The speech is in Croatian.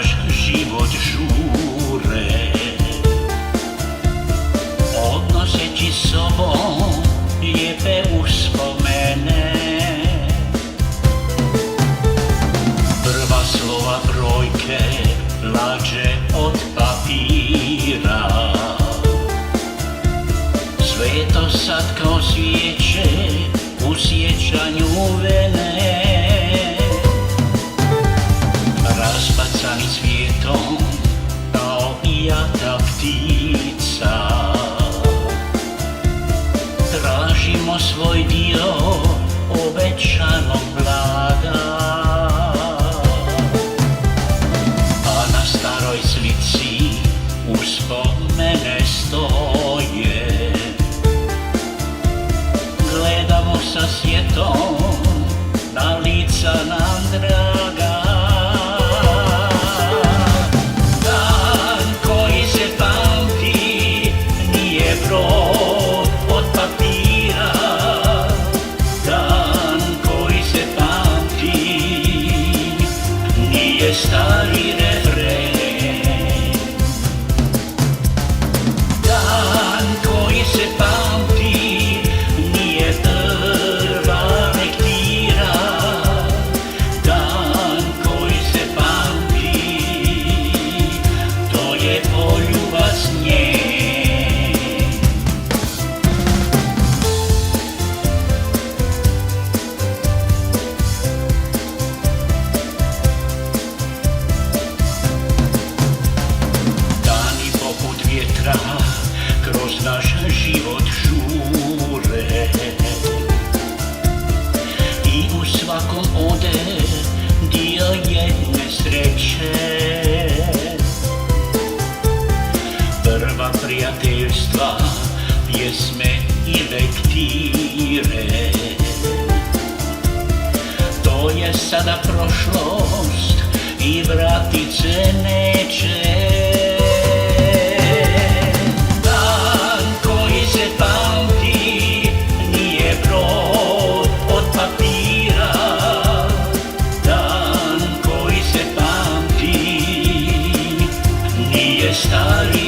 naš život žure, odnoseći sobom lijepe uspomene. Prva slova brojke lađe od papira, sve to sad kao svijeće u sjećanju vene. Razbacani svijetom kao i jata ptica, tražimo svoj dio obećanog blaga. A na staroj slici uspomene stoje, gledamo sa sjetom na lica nam draga. Dan koji se pamti nije brod od papira, dan koji se pamti nije stari refren. Dan koji se pamti nije prva lektira, dan koji se pamti to je poljubac njen. Dani poput vjetra kroz naš život žure i u svakom ode dio jedne sreće. Prva prijateljstva, pjesme i lektire, to je sada prošlost i vratit se neće. Dan koji se pamti nije brod od papira, dan koji se pamti nije stari